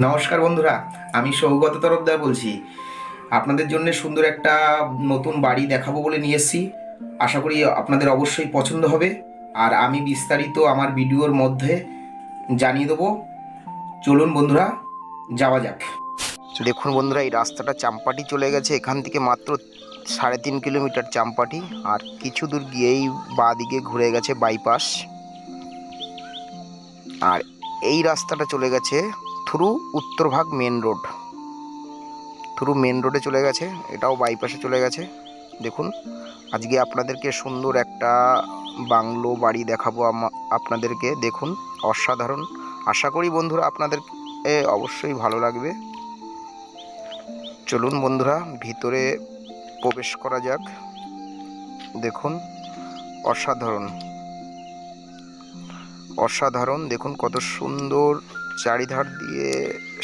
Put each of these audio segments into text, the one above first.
নমস্কার বন্ধুরা, আমি সৌগত তরফদার বলছি। আপনাদের জন্য সুন্দর একটা নতুন বাড়ি দেখাবো বলে নিয়ে এসেছি। আশা করি আপনাদের অবশ্যই পছন্দ হবে। আর আমি বিস্তারিত আমার ভিডিওর মধ্যে জানিয়ে দেবো। চলুন বন্ধুরা, যাওয়া যাক। দেখুন বন্ধুরা, এই রাস্তাটা চাম্পাটি চলে গেছে। এখান থেকে মাত্র 3.5 কিলোমিটার চাম্পাটি। আর কিছু দূর গিয়েই বাঁ দিকে ঘুরে গেছে বাইপাস। আর এই রাস্তাটা চলে গেছে through উত্তরভাগ main road, through main রোডে চলে গেছে। এটাও বাইপাসে চলে গেছে। দেখুন, আজকে আপনাদেরকে সুন্দর একটা বাংলো বাড়ি দেখাবো আপনাদেরকে। দেখুন, অসাধারণ। আশা করি বন্ধুরা আপনাদের অবশ্যই ভালো লাগবে। চলুন বন্ধুরা, ভিতরে প্রবেশ করা যাক। দেখুন, অসাধারণ অসাধারণ। দেখুন কত সুন্দর, চারিধার দিয়ে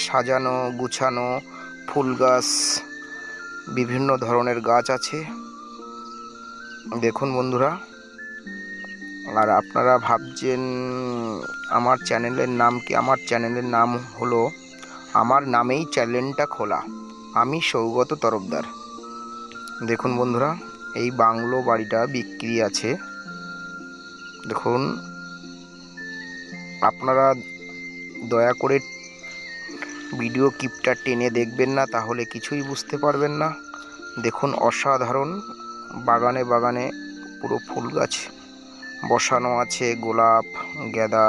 সাজানো গুছানো, ফুল গাছ, বিভিন্ন ধরনের গাছ আছে। দেখুন বন্ধুরা, আর আপনারা ভাবছেন আমার চ্যানেলের নাম কি? আমার চ্যানেলের নাম হলো, আমার নামেই চ্যানেলটা খোলা, আমি সৌগত তরফদার। দেখুন বন্ধুরা, এই বাংলো বাড়িটা বিক্রি আছে। দেখুন, আপনারা দয়া করে ভিডিও ক্লিপটা টেনে দেখবেন না, তাহলে কিছুই বুঝতে পারবেন না। দেখুন, অসাধারণ। বাগানে বাগানে পুরো ফুল গাছ বসানো আছে, গোলাপ, গাঁদা,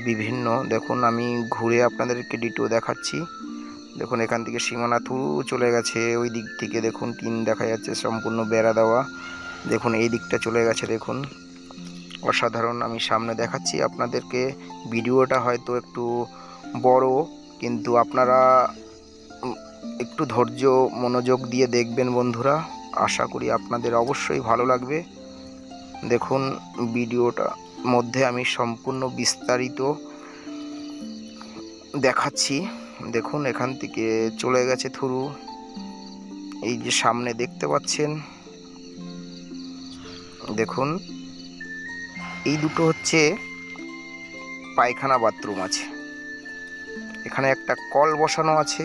বিভিন্ন। দেখুন, আমি ঘুরে আপনাদেরকে ডিটেও দেখাচ্ছি। দেখুন, এখান থেকে সীমানা থ্রু চলে গেছে। ওই দিক থেকে দেখুন টিন দেখা যাচ্ছে, সম্পূর্ণ বেড়া দেওয়া। দেখুন, এই দিকটা চলে গেছে। দেখুন, অসাধারণ। আমি সামনে দেখাচ্ছি আপনাদেরকে। ভিডিওটা হয়তো একটু বড়, কিন্তু আপনারা একটু ধৈর্য মনোযোগ দিয়ে দেখবেন বন্ধুরা। আশা করি আপনাদের অবশ্যই ভালো লাগবে। দেখুন, ভিডিওটা মধ্যে আমি সম্পূর্ণ বিস্তারিত দেখাচ্ছি। দেখুন, এখান থেকে চলে গেছে থ্রু, এই যে সামনে দেখতে পাচ্ছেন। দেখুন, এই দুটো হচ্ছে পায়খানা বাথরুম আছে। এখানে একটা কল বসানো আছে,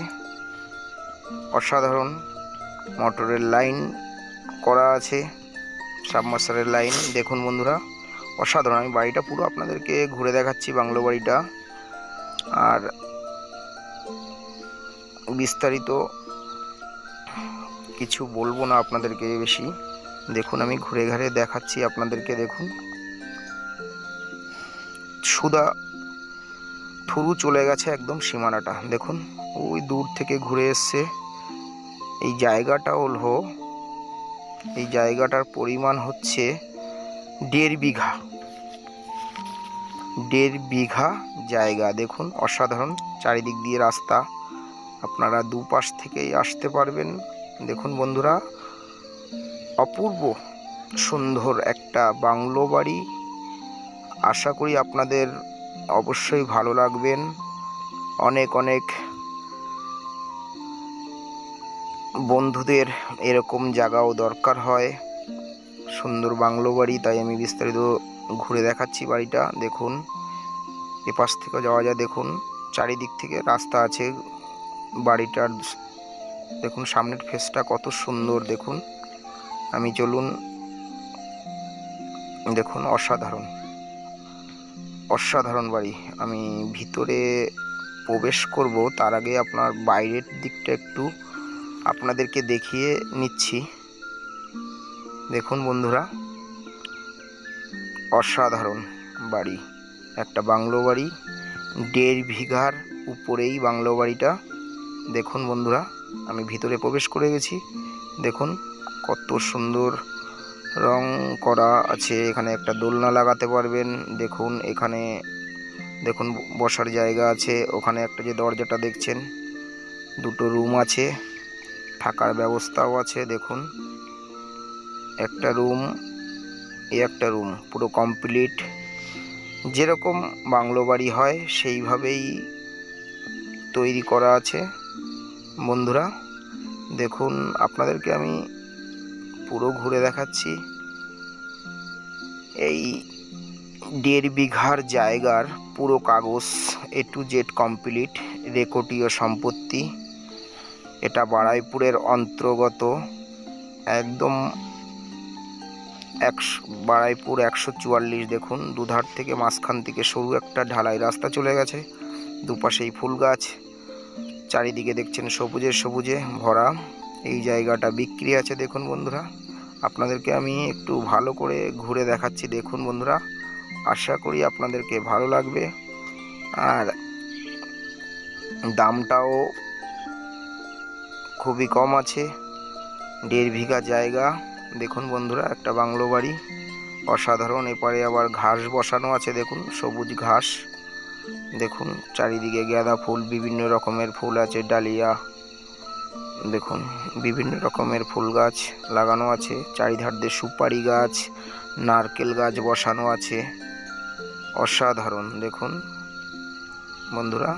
অসাধারণ। মোটরের লাইন করা আছে, সাবমার্সারের লাইন। দেখুন বন্ধুরা, অসাধারণ। আমি বাড়িটা পুরো আপনাদেরকে ঘুরে দেখাচ্ছি, বাংলো বাড়িটা। আর বিস্তারিত কিছু বলবো না আপনাদেরকে বেশি। দেখুন, আমি ঘুরে ঘুরে দেখাচ্ছি আপনাদেরকে। দেখুন, সুদা থ্রু চলে গেছে একদম সীমানাটা। দেখুন, ওই দূর থেকে ঘুরে এসছে। এই জায়গাটা হলো, এই জায়গাটার পরিমাণ হচ্ছে 1.5 বিঘা। 1.5 বিঘা জায়গা। দেখুন, অসাধারণ। চারিদিক দিয়ে রাস্তা, আপনারা দুপাশ থেকেই আসতে পারবেন। দেখুন বন্ধুরা, অপূর্ব সুন্দর একটা বাংলো বাড়ি। আশা করি আপনাদের অবশ্যই ভালো লাগবেন। অনেক অনেক বন্ধুদের এরকম জায়গাও দরকার হয়, সুন্দর বাংলো বাড়ি। তাই আমি বিস্তারিত ঘুরে দেখাচ্ছি বাড়িটা। দেখুন, এপাশ থেকে যাওয়া যায়। দেখুন, চারিদিক থেকে রাস্তা আছে বাড়িটার। দেখুন, সামনের ফেসটা কত সুন্দর। দেখুন, আমি চলুন। দেখুন, অসাধারণ অসাধারণ বাড়ি। আমি ভিতরে প্রবেশ করব, তার আগে আপনার বাইরের দিকটা একটু আপনাদেরকে দেখিয়ে নিচ্ছি। দেখুন বন্ধুরা, অসাধারণ বাড়ি, একটা বাংলো বাড়ি। 1.5 বিঘার উপরেই বাংলো বাড়িটা। দেখুন বন্ধুরা, আমি ভিতরে প্রবেশ করে গেছি। দেখুন, কত সুন্দর রং করা আছে। এখানে একটা দোলনা লাগাতে পারবেন। দেখুন, এখানে দেখুন বসার জায়গা আছে। ওখানে একটা যে দরজাটা দেখছেন, দুটো রুম আছে, থাকার ব্যবস্থাও আছে। দেখুন, একটা রুম, একটা রুম পুরো কমপ্লিট। যেরকম বাংলো বাড়ি হয় সেইভাবেই তৈরি করা আছে বন্ধুরা। দেখুন, আপনাদেরকে আমি পুরো ঘুরে দেখাচ্ছি। এই 1.5 বিঘার জায়গার পুরো কাগজ A to Z কমপ্লিট। রেকর্ডীয় সম্পত্তি। এটা বারুইপুরের অন্তর্গত, একদম বারুইপুর 144। দেখুন দুধার থেকে মাঝখান থেকে সরু একটা ঢালাই রাস্তা চলে গেছে, দুপাশেই ফুল গাছ, চারিদিকে দেখছেন সবুজে সবুজে ভরা। এই জায়গাটা বিক্রি আছে। দেখুন বন্ধুরা, আপনাদেরকে আমি একটু ভালো করে ঘুরে দেখাচ্ছি। দেখুন বন্ধুরা, আশা করি আপনাদেরকে ভালো লাগবে। আর দামটাও খুবই কম আছে, 1.5 বিঘা জায়গা। দেখুন বন্ধুরা, একটা বাংলো বাড়ি, অসাধারণ। এপারে আবার ঘাস বসানো আছে, দেখুন সবুজ ঘাস। দেখুন চারিদিকে গাঁদা ফুল, বিভিন্ন রকমের ফুল আছে, ডালিয়া, দেখুন বিভিন্ন রকমের ফুল গাছ লাগানো আছে। চারিধার দিয়ে সুপারি গাছ, নারকেল গাছ বসানো আছে, অসাধারণ। দেখুন বন্ধুরা,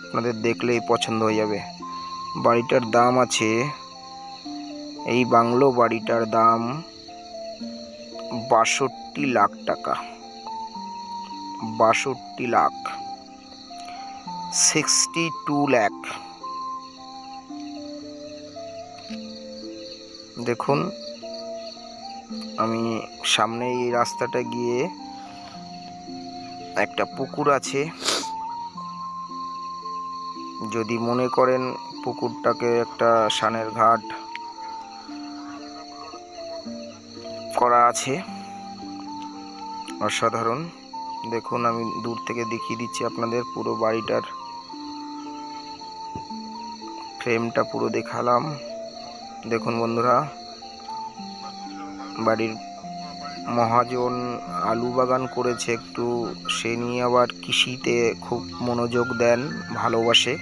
আপনাদের দেখলেই পছন্দ হয়ে যাবে। বাড়িটার দাম আছে, এই বাংলো বাড়িটার দাম 62 লাখ টাকা। 62 লাখ, 62 লাখ। দেখুন আমি সামনে এই রাস্তাটা গিয়ে একটা পুকুর আছে, যদি মনে করেন পুকুরটাকে একটা স্নানের ঘাট করা আছে, অসাধারণ। দেখুন আমি দূর থেকে দেখিয়ে দিচ্ছি আপনাদের, পুরো বাড়িটার ফ্রেমটা পুরো দেখালাম। দেখুন বন্ধুরা, বাড়ির মহাজন আলু বাগান করেছে একটু, সে নিয়ে আবার কৃষিতে খুব মনোযোগ দেন, ভালোবাসে,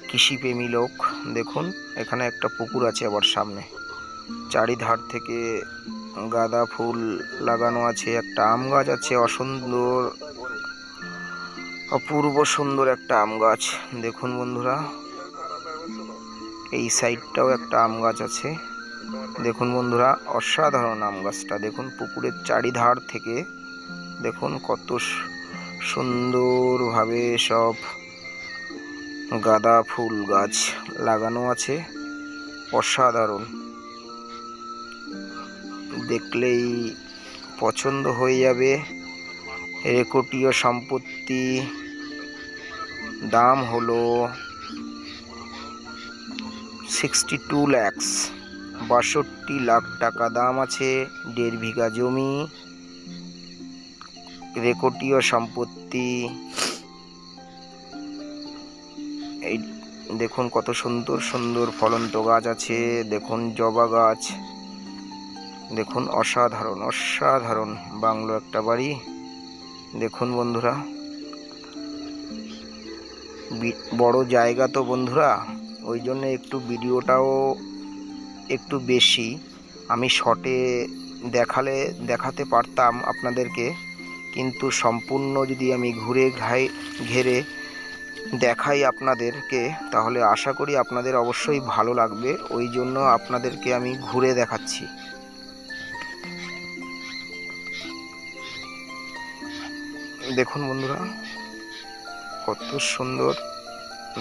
কৃষিপ্রেমী লোক। দেখুন এখানে একটা পুকুর আছে আবার সামনে, চারিধার থেকে গাঁদা ফুল লাগানো আছে, একটা আম গাছ আছে, অসুন্দর অপূর্ব সুন্দর একটা আম গাছ। দেখুন বন্ধুরা, এই সাইডটাও একটা আম গাছ আছে। দেখুন বন্ধুরা, অসাধারণ আম গাছটা। দেখুন পুকুরের চারিধার থেকে দেখুন কত সুন্দরভাবে সব গাঁদা ফুল গাছ লাগানো আছে, অসাধারণ। দেখলেই পছন্দ হয়ে যাবে। রেকর্ডীয় সম্পত্তি, দাম হলো 62 লাখ, 62 লাখ টাকা দাম আছে। 1.5 বিঘা জমি, রেকর্ডীয় সম্পত্তি। এই দেখুন কত সুন্দর সুন্দর ফলন্ত গাছ আছে, দেখুন জবা গাছ। দেখুন অসাধারণ অসাধারণ বাংলো একটা বাড়ি। দেখুন বন্ধুরা, বড় জায়গা তো বন্ধুরা, ওই জন্য একটু ভিডিওটাও একটু বেশি। আমি শর্টে দেখাতে পারতাম আপনাদেরকে, কিন্তু সম্পূর্ণ যদি আমি ঘেরে দেখাই আপনাদেরকে, তাহলে আশা করি আপনাদের অবশ্যই ভালো লাগবে। ওই জন্য আপনাদেরকে আমি ঘুরে দেখাচ্ছি। দেখুন বন্ধুরা কত সুন্দর,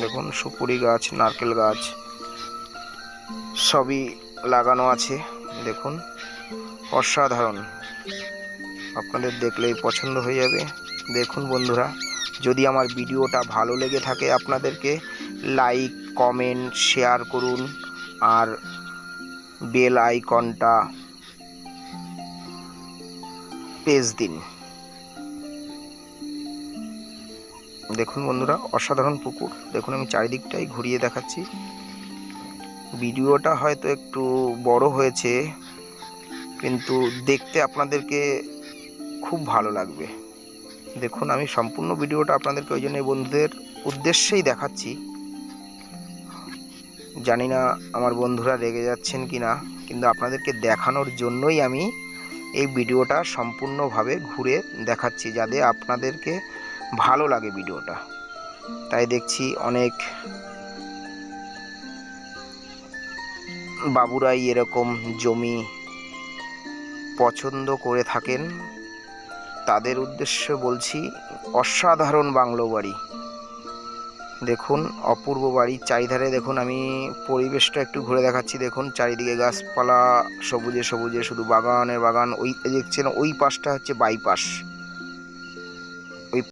দেখুন সুপুরি গাছ, নারকেল গাছ সবই লাগানো আছে। দেখুন অসাধারণ, আপনাদের দেখলেই পছন্দ হয়ে যাবে। দেখুন বন্ধুরা, যদি আমার ভিডিওটা ভালো লেগে থাকে আপনাদেরকে লাইক, কমেন্ট, শেয়ার করুন, আর বেল আইকনটা প্রেস দিন। দেখুন বন্ধুরা, অসাধারণ পুকুর। দেখুন আমি চারিদিকটাই ঘুরিয়ে দেখাচ্ছি। ভিডিওটা হয়তো একটু বড় হয়েছে, কিন্তু দেখতে আপনাদেরকে খুব ভালো লাগবে। দেখুন আমি সম্পূর্ণ ভিডিওটা আপনাদেরকে ওই জন্য বন্ধুদের উদ্দেশ্যেই দেখাচ্ছি। জানি না আমার বন্ধুরা রেগে যাচ্ছেন কি না, কিন্তু আপনাদেরকে দেখানোর জন্যই আমি এই ভিডিওটা সম্পূর্ণভাবে ঘুরে দেখাচ্ছি, যাতে আপনাদেরকে ভালো লাগে ভিডিওটা। তাই দেখছি অনেক বাবুরাই এরকম জমি পছন্দ করে থাকেন, তাদের উদ্দেশ্যে বলছি, অসাধারণ বাংলো বাড়ি। দেখুন অপূর্ব বাড়ির চারিধারে দেখুন, আমি পরিবেশটা একটু ঘুরে দেখাচ্ছি। দেখুন চারিদিকে গাছপালা, সবুজে সবুজে শুধু বাগানের বাগান। ওই দেখছেন ওই পাশটা হচ্ছে বাইপাস।